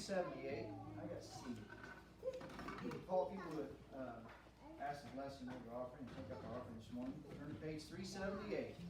378. I got C. Call people to ask the blessing of your offering and take up our offering this morning. Turn to page 378.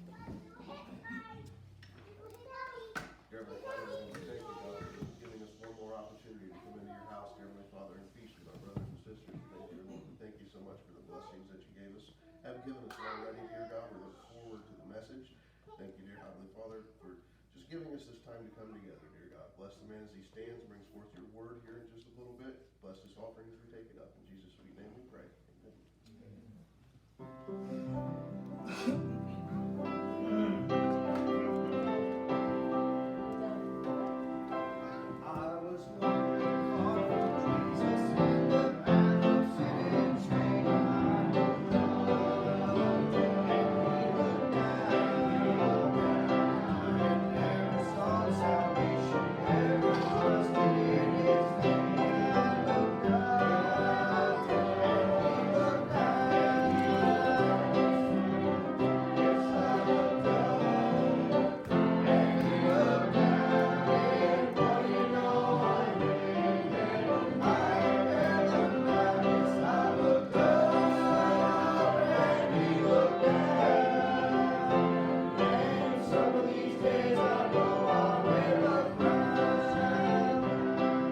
Dear Heavenly Father, we thank you, God, for giving us one more opportunity to come into your house, dear Heavenly Father, and feast with our brothers and sisters. Thank you, Lord. Thank you so much for the blessings that you gave us. Have given us already, dear God. We look forward to the message. Thank you, dear Heavenly Father, for just giving us this time to come together, dear God. Bless the man as he stands, brings forth your word here in just a little bit. Bless this offering as we take it up. In Jesus' sweet name we pray. I was wandering far from Jesus in the path of sin and shame. I looked up and he looked down. I never saw salvation, never trusted in his name. I looked up and he looked down. Yes, I looked up and he looked down. And what do you know? I am bound. Yes, I looked up and he looked down. And some of these days I know I'll wear the crown.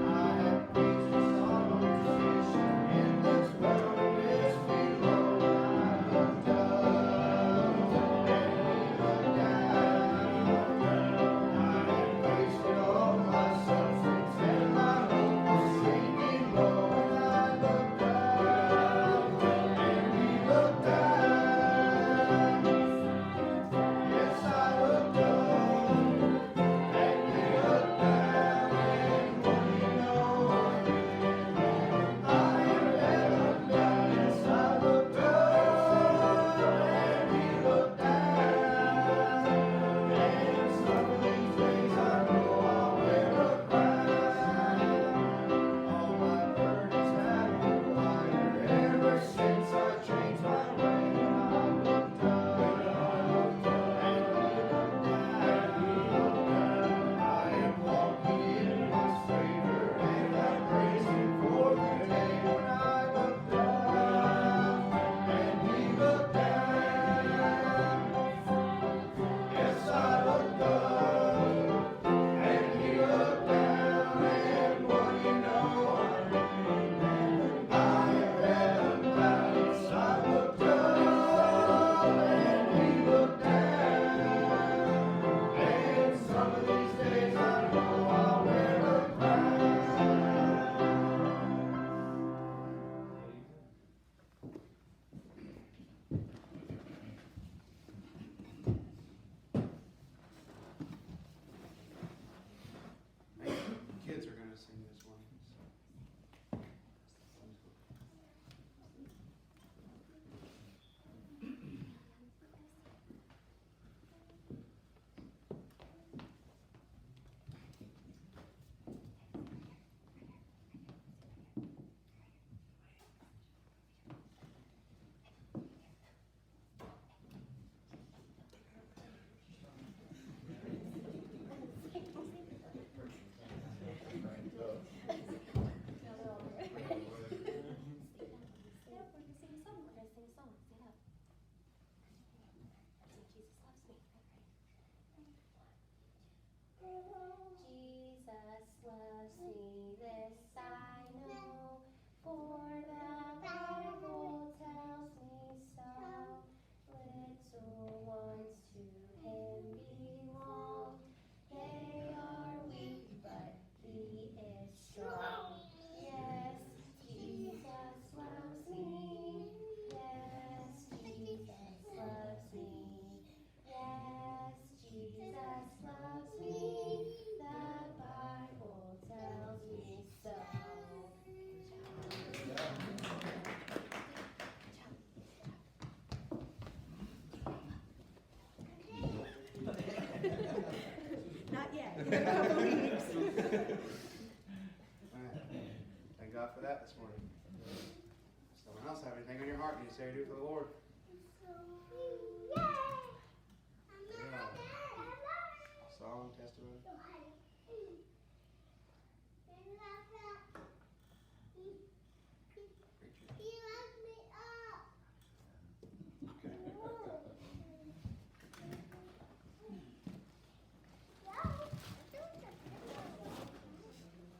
I have preached a song of musician in this wilderness below. I looked up and he looked down. I had wasted all my substance and my hope was sinking low. And I looked up and he looked down. Yes, I looked up and he looked down. And what do you know? I am heaven bound. Yes, I looked up and he looked down. And some of these days I know I'll wear a crown. All my burdens have been lighter ever since I changed my way. And I looked up and he looked down. I am walking in his favor and I praise him for the day when I looked up and he looked down. Yes, I looked up and he looked down. And what do you know? I am heaven bound. Yes, I looked up and he looked down. And some of these days I know I'll wear a crown. Kids are going to sing this one. Jesus loves me, this I know, for the Bible tells me so. Little ones to him belong. They are weak, but he is strong. Yes, Jesus loves me. Yes, Jesus loves me. Yes, Jesus loves me. The Bible tells me so. Not yet. In a couple weeks. All right. Thank God for that this morning. Someone else have anything on your heart you say to do for the Lord? Yeah. Song, testimony.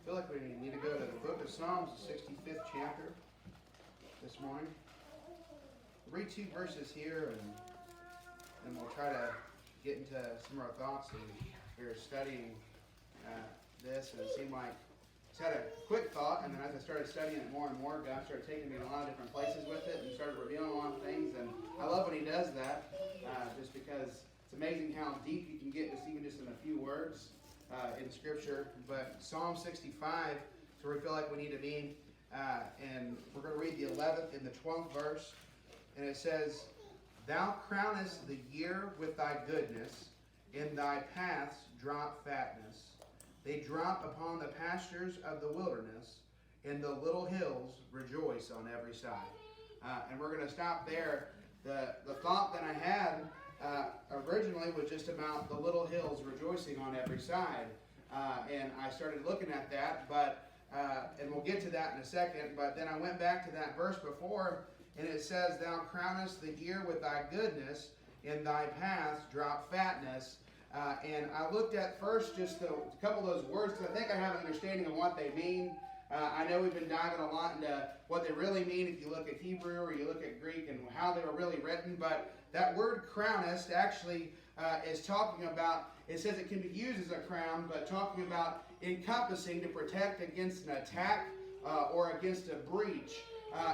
I feel like we need to go to the book of Psalms, the 65th chapter this morning. We'll read 2 verses here, and we'll try to get into some of our thoughts. And we were studying this, and it seemed like I just had a quick thought, and then as I started studying it more and more, God started taking me in a lot of different places with it, and started revealing a lot of things. And I love when He does that, just because it's amazing how deep you can get even just in a few words in Scripture. But Psalm 65 is where we feel like we need to be. And we're going to read the 11th and the 12th verse. And it says, Thou crownest the year with thy goodness, in thy paths drop fatness. They drop upon the pastures of the wilderness, and the little hills rejoice on every side. And we're going to stop there. The thought that I had originally was just about the little hills rejoicing on every side. And I started looking at that, but and we'll get to that in a second. But then I went back to that verse before, and it says, Thou crownest the year with thy goodness, in thy paths drop fatness. And I looked at first just a couple of those words, because I think I have an understanding of what they mean. I know we've been diving a lot into what they really mean if you look at Hebrew or you look at Greek and how they were really written. But that word crownest actually is talking about, it says it can be used as a crown, but talking about encompassing to protect against an attack or against a breach.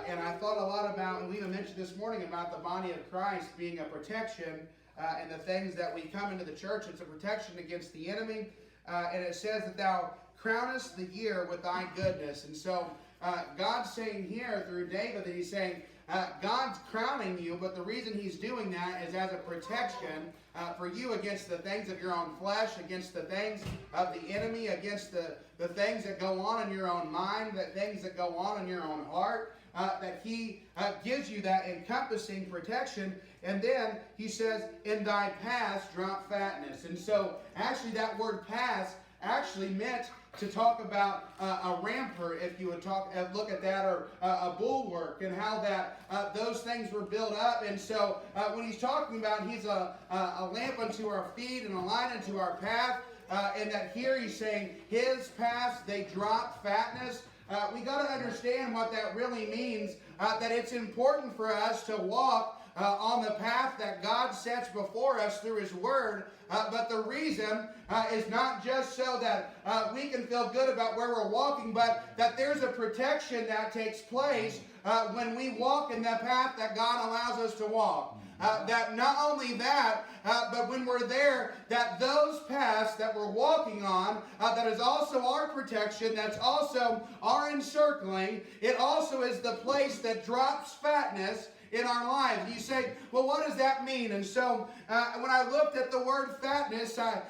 And I thought a lot about, and we even mentioned this morning about the body of Christ being a protection and the things that we come into the church. It's a protection against the enemy. And it says that thou crownest the year with thy goodness. And so God's saying here through David that He's saying, God's crowning you, but the reason He's doing that is as a protection for you against the things of your own flesh, against the things of the enemy, against the things that go on in your own mind, the things that go on in your own heart, that He gives you that encompassing protection. And then He says, in thy paths drop fatness. And so actually that word paths actually meant to talk about a rampart, if you would look at that, or a bulwark, and how that those things were built up. And so when He's talking about He's a lamp unto our feet and a light unto our path, and that here He's saying His paths, they drop fatness. We got to understand what that really means, that it's important for us to walk on the path that God sets before us through His Word. But the reason is not just so that we can feel good about where we're walking, but that there's a protection that takes place when we walk in the path that God allows us to walk. That not only that, but when we're there, that those paths that we're walking on, that is also our protection, that's also our encircling. It also is the place that drops fatness in our lives. You say, well, what does that mean? And so when I looked at the word fatness, I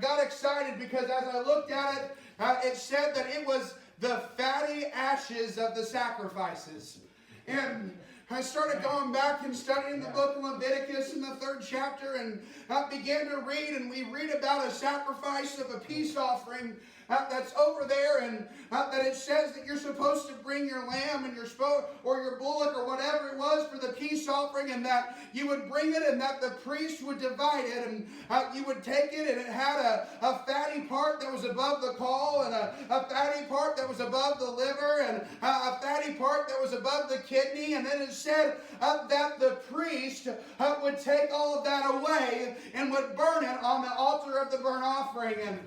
got excited, because as I looked at it, it said that it was the fatty ashes of the sacrifices. And I started going back and studying the book of Leviticus in the 3rd chapter, and began to read, and we read about a sacrifice of a peace offering that's over there, and that it says that you're supposed to bring your lamb and your or your bullock or whatever it was for the peace offering, and that you would bring it, and that the priest would divide it, and you would take it, and it had a fatty part that was above the caul, and a fatty part that was above the liver, and a fatty part that was above the kidney. And then it said that the priest would take all of that away and would burn it on the altar of the burnt offering. And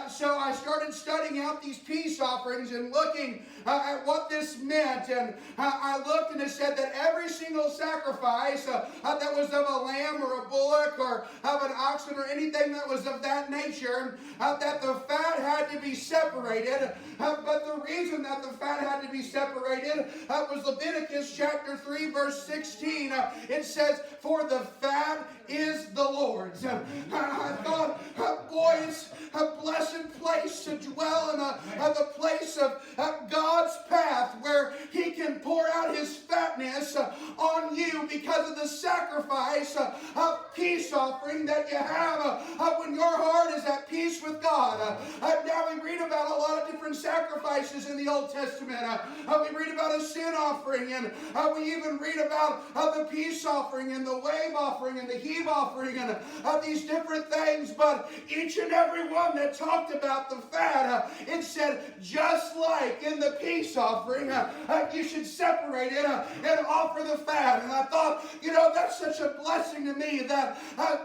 so I started studying out these peace offerings and looking at what this meant. And I looked, and it said that every single sacrifice that was of a lamb or a bullock or of an oxen or anything that was of that nature, that the fat had to be separated. But the reason that the fat had to be separated was Leviticus chapter 3 verse 16. It says, for the fat is the Lord's. I thought, boy, it's a blessed place to dwell in the place of God's path, where He can pour out His fatness on you because of the sacrifice of peace offering that you have when your heart is is at peace with God. Now we read about a lot of different sacrifices in the Old Testament. We read about a sin offering, and we even read about the peace offering and the wave offering and the heave offering and these different things. But each and every one that talked about the fat, it said, just like in the peace offering, you should separate it and offer the fat. And I thought, that's such a blessing to me that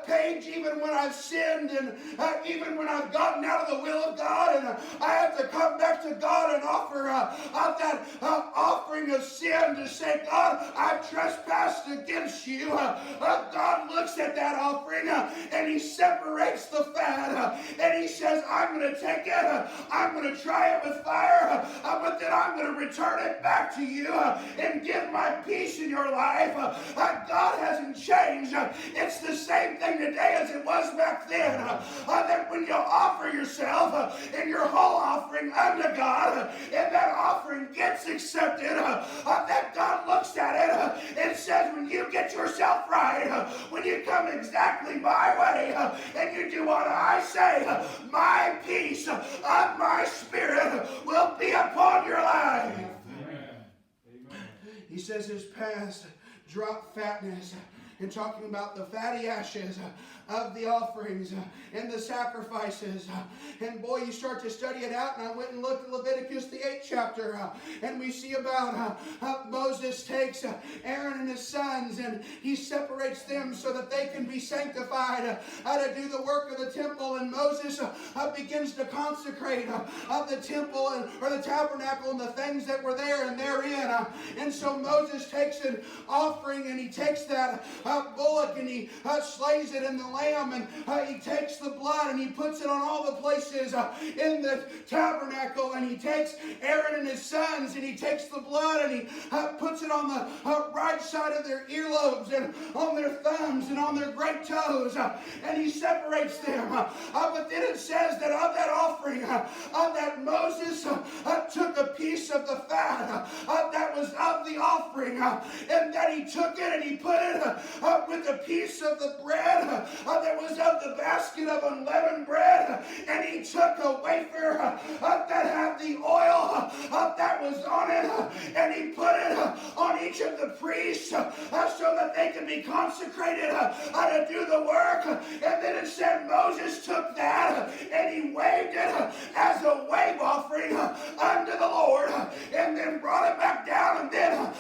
Paige, even when I've sinned and even when I've gotten out of the will of God and I have to come back to God and offer that offering of sin to say, God, I've trespassed against you. God looks at that offering and he separates the fat and he says, I'm going to take it, I'm going to try it with fire, but then I'm going to return it back to you and give my peace in your life. God hasn't changed. It's the same thing today as it was back then. That when you offer yourself and your whole offering unto God, and that offering gets accepted, that God looks at it and says, when you get yourself right, when you come exactly my way, and you do what I say, my peace of my spirit will be upon your life. Amen. He says his past drop fatness, and talking about the fatty ashes of the offerings and the sacrifices. And boy, you start to study it out, and I went and looked at Leviticus, the 8th chapter, and we see about how Moses takes Aaron and his sons, and he separates them so that they can be sanctified to do the work of the temple. And Moses begins to consecrate the temple or the tabernacle and the things that were there and therein. And so Moses takes an offering, and he takes that bullock, and he slays it in the lamb, and he takes the blood and he puts it on all the places in the tabernacle, and he takes Aaron and his sons, and he takes the blood and he puts it on the right side of their earlobes and on their thumbs and on their great toes, and he separates them. But then it says that of that offering, that Moses took a piece of the fat that was of the offering, and that he took it and he put it with a piece of the bread that was of the basket of unleavened bread, and he took a wafer that had the oil that was on it, and he put it on each of the priests so that they could be consecrated to do the work. And then it said Moses took that and he waved it as a wave offering unto the Lord, and then brought it back down, and then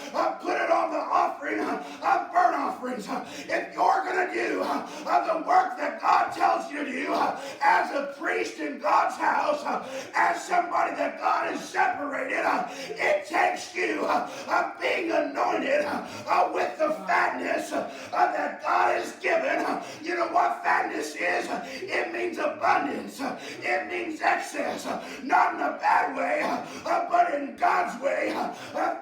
put it on the offering of burnt offerings. If you're going to do the work that God tells you to do as a priest in God's house, as somebody that God has separated, it takes you being anointed with the fatness that God has given. You know what fatness is? It means abundance. It means excess. Not in a bad way, but in God's way.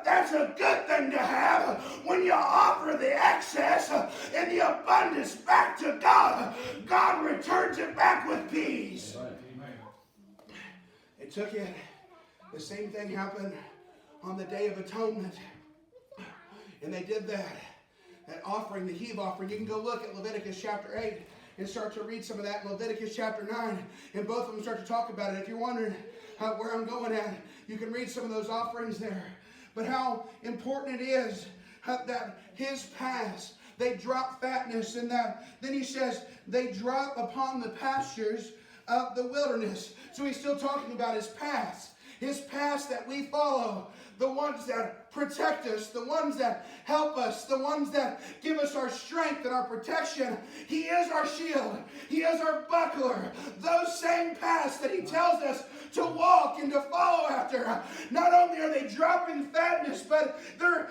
That's a good thing to have. When you offer the excess and the abundance back to God, God returns it back with peace. It took it. The same thing happened on the Day of Atonement. And they did that offering, the heave offering. You can go look at Leviticus chapter 8 and start to read some of that in Leviticus chapter 9. And both of them start to talk about it. If you're wondering where I'm going at, you can read some of those offerings there. But how important it is that his past, they drop fatness, and that then he says they drop upon the pastures of the wilderness. So he's still talking about his past that we follow, the ones that protect us, the ones that help us, the ones that give us our strength and our protection. He is our shield. He is our buckler. Those same paths that he tells us to walk and to follow after. Not only are they dropping fatness, but they're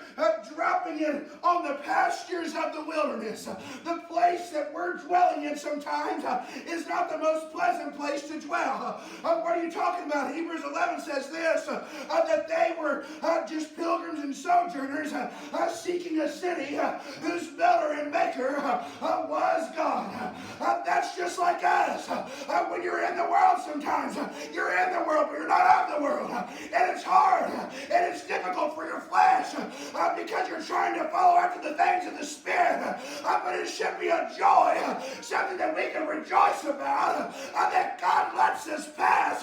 dropping it on the pastures of the wilderness. The place that we're dwelling in sometimes is not the most pleasant place to dwell. What are you talking about? Hebrews 11 says this, that they were just pilgrims and sojourners seeking a city whose builder and maker was God. That's just like us. When you're in the world sometimes, you're in the world, but you're not of the world. And it's hard, and it's difficult for your flesh because you're trying to follow after the things of the Spirit. But it should be a joy, something that we can rejoice about, that lets us pass.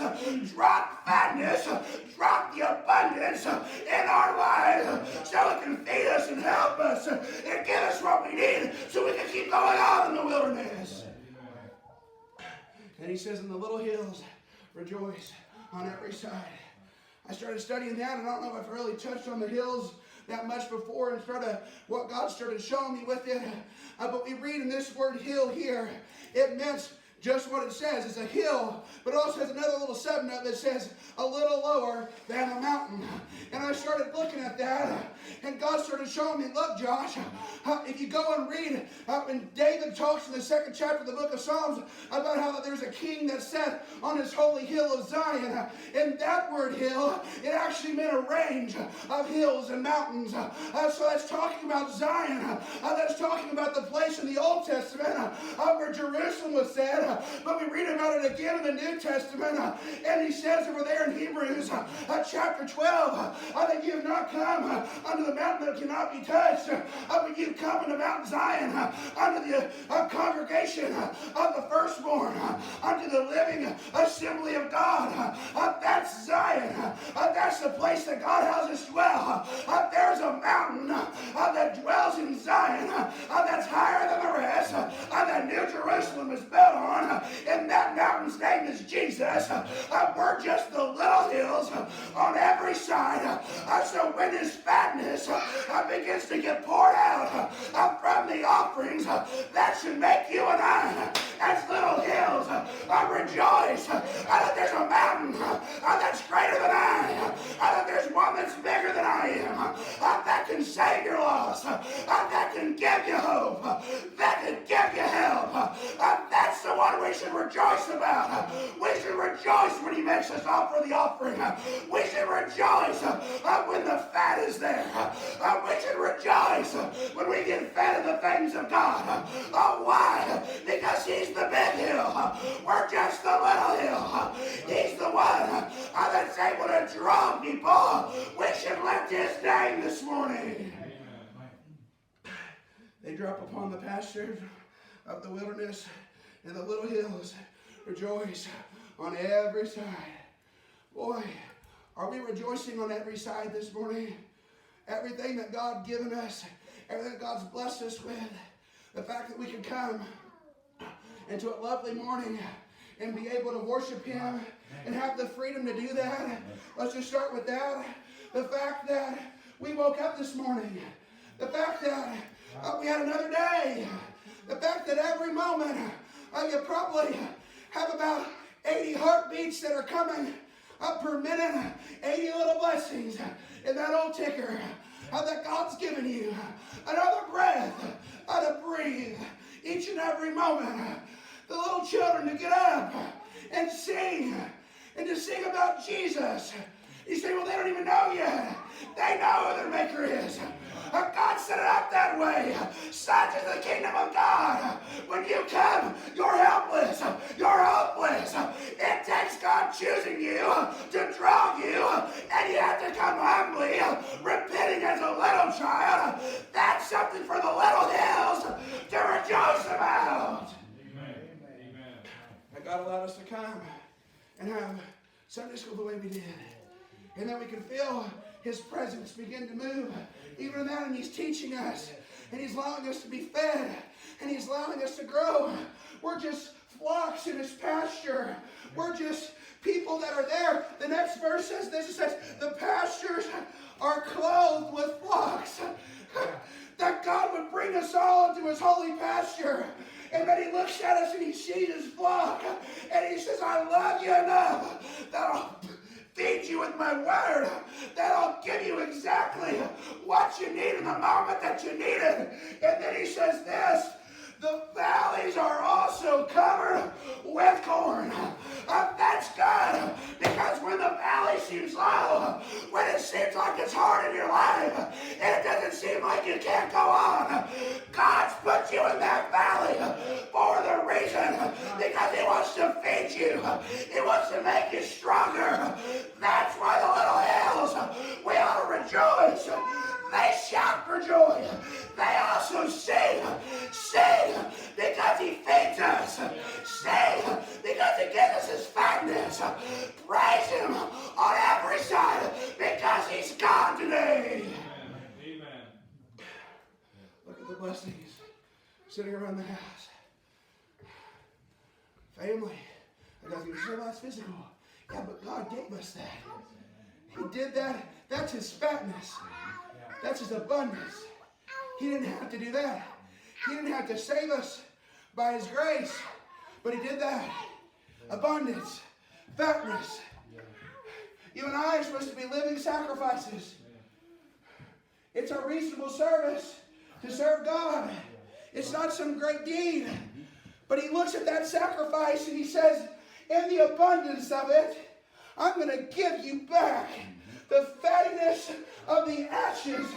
Drop fatness, drop the abundance in our lives so it can feed us and help us and give us what we need so we can keep going on in the wilderness. And he says, in the little hills, rejoice on every side. I started studying that, and I don't know if I've really touched on the hills that much before and started what God started showing me with it. But we read in this word hill here, it meant just what it says. It's a hill, but it also has another little subnote that says a little lower than a mountain. And I started looking at that, and God started showing me, look, Josh, if you go and read, when David talks in the 2nd chapter of the book of Psalms about how there's a king that's set on his holy hill of Zion, and that word hill, it actually meant a range of hills and mountains. So that's talking about Zion. That's talking about the place in the Old Testament where Jerusalem was set. But we read about it again in the New Testament, and he says over there in Hebrews chapter 12 that you have not come unto the mountain that cannot be touched, but you've come unto Mount Zion, unto the congregation of the firstborn, unto the living assembly of God. That's Zion. That's the place that God has us dwell. There's a mountain that dwells in Zion that's higher than the rest, that New Jerusalem is built on. And that mountain's name is Jesus. We're just the little hills on every side. So when this fatness begins to get poured out from the offerings, that should make you and I, as little hills, rejoice that there's a mountain that's greater than I, that there's one that's bigger than I am, that can save your loss, that can give you hope, that can give you help. That's the one we should rejoice about. We should rejoice when he makes us offer the offering. We should rejoice when the fat is there. We should rejoice when we get fed in the things of God. Why? Because he's the big hill. We're just the little hill. He's the one that's able to draw people. We should lift his name this morning. They drop upon the pastures of the wilderness and the little hills. Rejoice on every side. Boy, are we rejoicing on every side this morning? Everything that God given us, everything that God's blessed us with, the fact that we can come into a lovely morning and be able to worship him and have the freedom to do that. Let's just start with that. The fact that we woke up this morning. The fact that we had another day. The fact that every moment you probably have about 80 heartbeats that are coming up per minute, 80 little blessings in that old ticker that God's given you. Another breath to breathe each and every moment. The little children to get up and sing, and to sing about Jesus. You say, well, they don't even know yet. They know who their maker is. God set it up that way. Such is the kingdom of God. When you come, you're helpless. You're hopeless. It takes God choosing you to draw you, and you have to come humbly, repenting as a little child. That's something for the little hills to rejoice about. Amen. That God allowed us to come and have Sunday school the way we did. And then we can feel his presence begin to move. Even in that, and he's teaching us. And he's allowing us to be fed. And he's allowing us to grow. We're just flocks in his pasture. We're just people that are there. The next verse says this. It says, the pastures are clothed with flocks. That God would bring us all into his holy pasture. And then he looks at us and he sees his flock. And he says, I love you enough that I'll feed you with my word, that I'll give you exactly what you need in the moment that you need it. And then he says this, the valleys are also covered with corn. That's good, because when the valley seems low, when it seems like it's hard in your life, and it doesn't seem like you can't go on, God's put you in that valley for the reason, because he wants to feed you. He wants to make you stronger. That's why the little hills, we ought to rejoice. They shout for joy. They also sing because he feeds us. Sing because he gives us his fatness. abundance. Praise him on every side because he's God today. Amen. Look at the blessings sitting around the house. Family. I got you say, well, that's physical. Yeah, but God gave us that. He did that. That's his fatness. That's his abundance. He didn't have to do that. He didn't have to save us by his grace. But he did that. Abundance. Fatness. You and I are supposed to be living sacrifices. It's our reasonable service to serve God. It's not some great deed. But he looks at that sacrifice and he says, in the abundance of it, I'm going to give you back the fattiness of the ashes.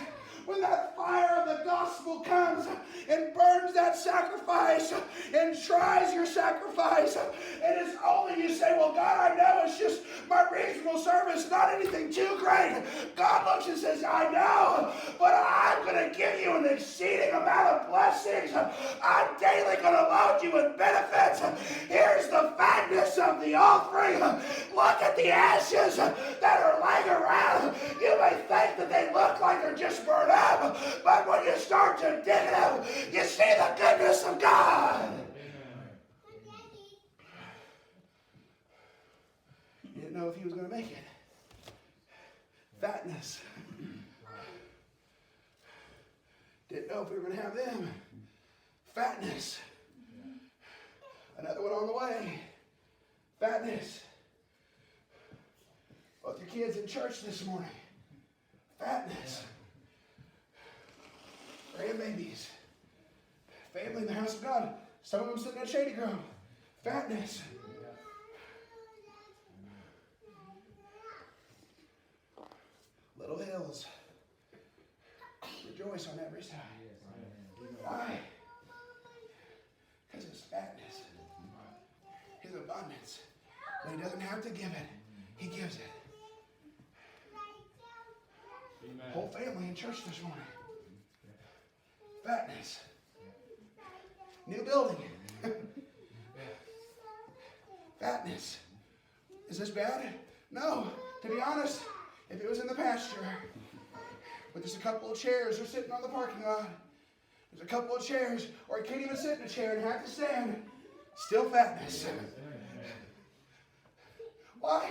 When that fire of the gospel comes and burns that sacrifice and tries your sacrifice, and it's only you say, well, God, I know it's just my reasonable service, not anything too great. God looks and says, I know, but I'm going to give you an exceeding amount of blessings. I'm daily going to load you with benefits. Here's the fatness of the offering. Look at the ashes that are lying around. You may think that they look like they're just burned up, but when you start to dig them, you see the goodness of God. You didn't know if he was going to make it. Fatness. Didn't know if we were going to have them. Fatness. Another one on the way. Fatness. Both your kids in church this morning. Fatness. Grandbabies. Family in the house of God. Some of them sitting at Shady Grove. Fatness. Little hills. Rejoice on every side. Why? Because his fatness. His abundance. When he doesn't have to give it, he gives it. Amen. Whole family in church this morning. Fatness. New building. Fatness. Is this bad? No. To be honest, if it was in the pasture, with just a couple of chairs, they're sitting on the parking lot. There's a couple of chairs, or you can't even sit in a chair and have to stand. Still fatness. Why?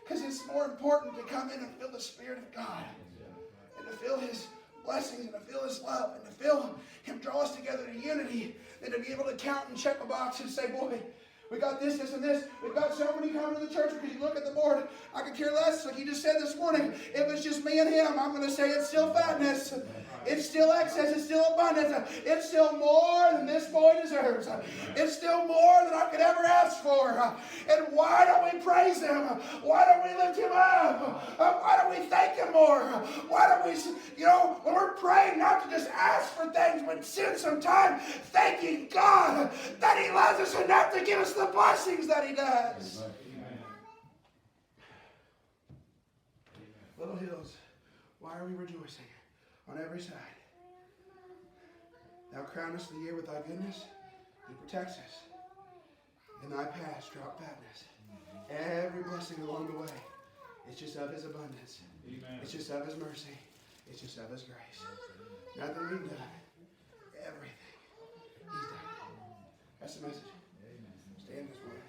Because it's more important to come in and feel the Spirit of God. And to feel his blessings and to feel his love and to feel him draw us together to unity than to be able to count and check a box and say, boy, we got this, this, and this. We've got so many coming to the church because you look at the board. I could care less, like you just said this morning. If it's just me and him, I'm going to say it's still fatness. It's still excess. It's still abundance. It's still more than this boy deserves. It's still more than I could ever ask for. And why don't we praise him? Why don't we lift him up? Why don't we thank him more? Why don't we, when we're praying, not to just ask for things, but spend some time thanking God that he loves us enough to give us the blessings that he does. Little hills, why are we rejoicing on every side? Thou crownest the year with thy goodness. He protects us. In thy paths drop fatness. Every blessing along the way. It's just of his abundance. Amen. It's just of his mercy. It's just of his grace. Nothing we've done. Everything he's done. That's the message. Stand this way.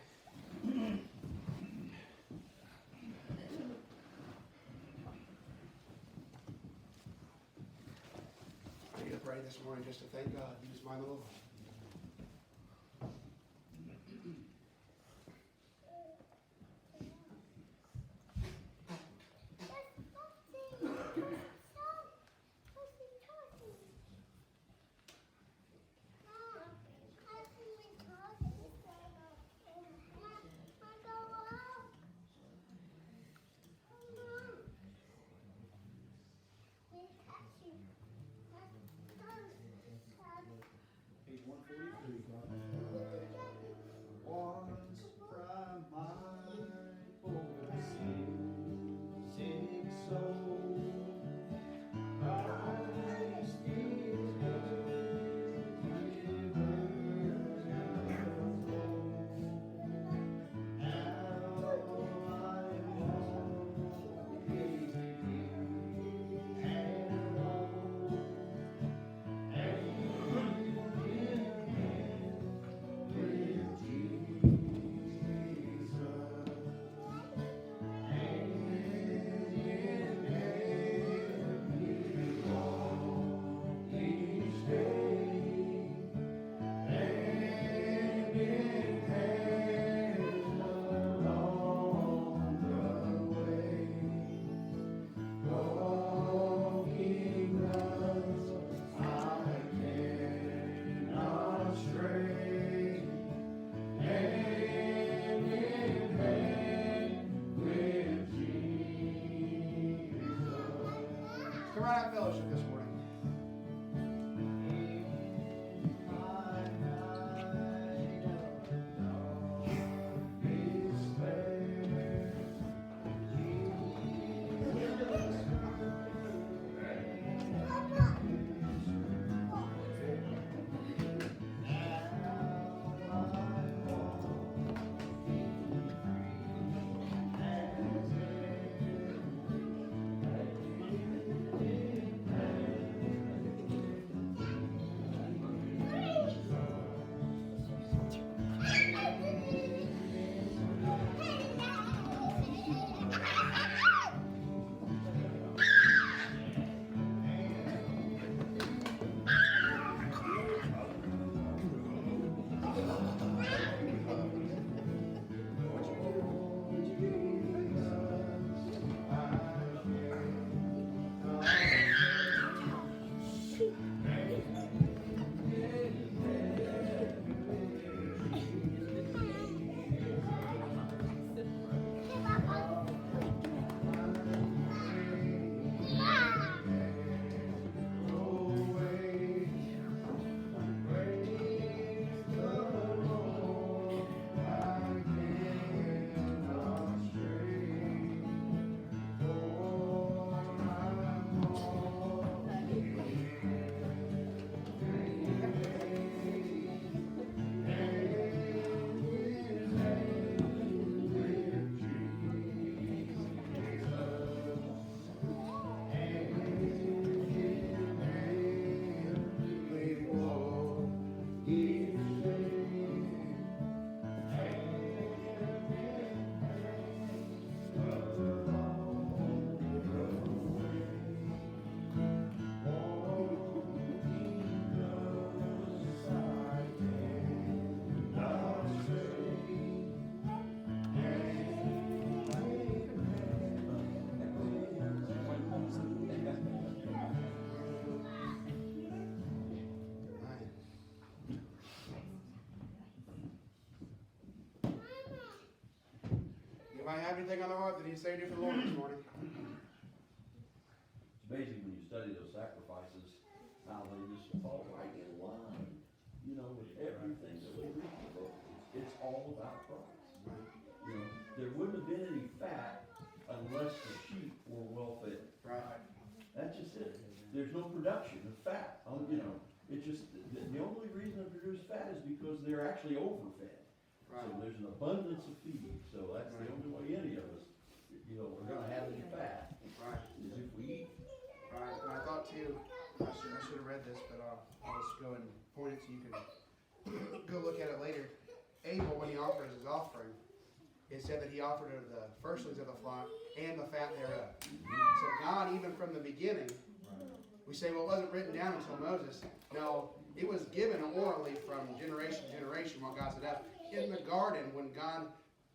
I need to pray this morning just to thank God. Use my little. right out fellowship this morning. Anybody have anything on their heart that he's saying to the Lord this morning? It's amazing when you study those sacrifices, how they just fall right in line, you know, with everything that we read in the book. It's all about Christ. You know, there wouldn't have been any fat unless the sheep were well fed. Right. That's just it. There's no production of fat. You know, it's just the only reason to produce fat is because they're actually overfed. Right. So there's an abundance of feed. So that's the only way any of us, you know, we're going to have any fat Right. is if we eat. Right. And I thought too, I should have read this, but I'll just go and point it so you can go look at it later. Abel, when he offered his offering, it said that he offered of the firstlings of the flock and the fat thereof. So God, even from the beginning, we say, well, it wasn't written down until Moses. No, it was given orally from generation to generation what God said. In the garden, when God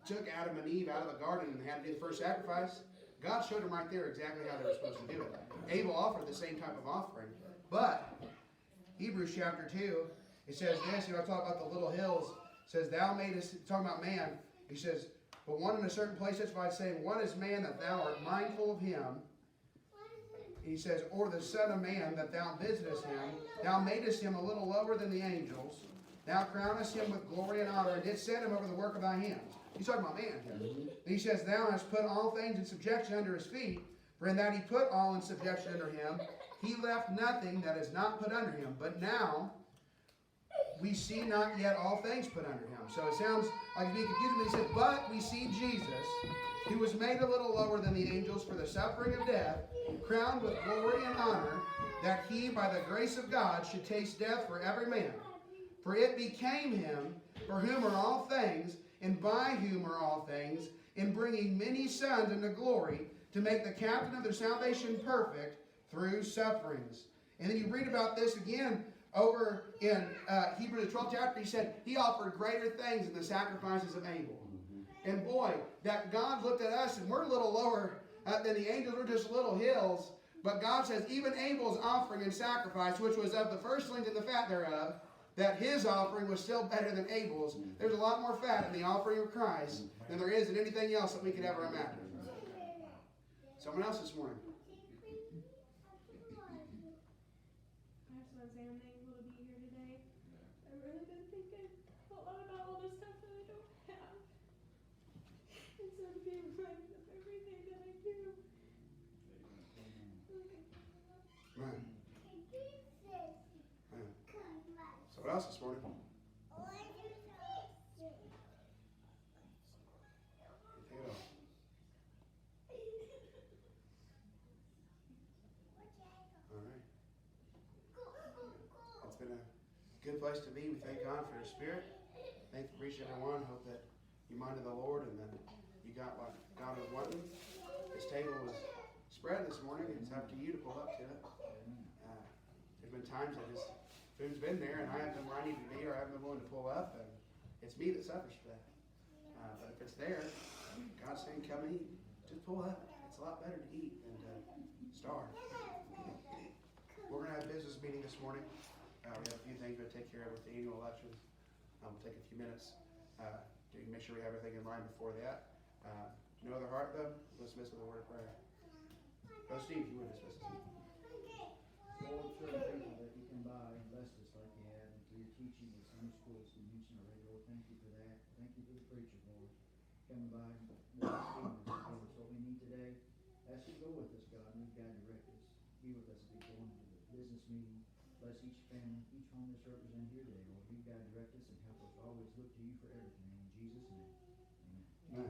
took Adam and Eve out of the garden and had to do the first sacrifice, God showed them right there exactly how they were supposed to do it. Abel offered the same type of offering. But Hebrews chapter 2, it says this, you know, I talk about the little hills. It says, thou madest, talking about man, he says, but one in a certain place testifies, saying, what is man that thou art mindful of him? He says, or the son of man that thou visitest him, thou madest him a little lower than the angels, thou crownest him with glory and honor, and didst set him over the work of thy hands. He's talking about man here. And he says, thou hast put all things in subjection under his feet, for in that he put all in subjection under him, he left nothing that is not put under him. But now we see not yet all things put under him. So it sounds like it's being confusing, but he said, but we see Jesus, who was made a little lower than the angels for the suffering of death, crowned with glory and honor, that he, by the grace of God, should taste death for every man. For it became him, for whom are all things, and by whom are all things, in bringing many sons into glory, to make the captain of their salvation perfect through sufferings. And then you read about this again over in Hebrews 12 chapter. He said he offered greater things than the sacrifices of Abel. And boy, that God looked at us, and we're a little lower than the angels. We're just little hills. But God says even Abel's offering and sacrifice, which was of the firstlings and the fat thereof, that his offering was still better than Abel's. There's a lot more fat in the offering of Christ than there is in anything else that we could ever imagine. Someone else this morning. Amen. Amen. So what else this morning? Anything at all? All right. It's been a good place to be. We thank God for His Spirit. Thank you for each and every one. Hope that you minded the Lord and that you got what God was wanting. This table was spread this morning. It's up to you to pull up to it. There's been times that His food's been there and I haven't been where I need to be or I haven't been willing to pull up, and it's me that suffers for that. But if it's there, God's saying, come eat. Just pull up. It's a lot better to eat than to starve. We're going to have a business meeting this morning. We have a few things to take care of with the annual elections. We'll take a few minutes to make sure we have everything in line before that. No other heart, though? Let's dismiss with a word of prayer. Brother Steve, if you would dismiss us. Lord, so thankful that you come by and blessed us like you have, and through your teaching with Sunday school, as we mentioned already, Lord, thank you for that. Thank you for the preacher, Lord, coming by and blessing us, Lord, it's what we need today. Ask you to go with us, God, and lead, guide, direct us. Be with us as we go into the business meeting. Bless each family, each home that's represented here today, Lord. Lead, guide, direct us, and help us always look to you for everything. In Jesus' name, amen. Amen.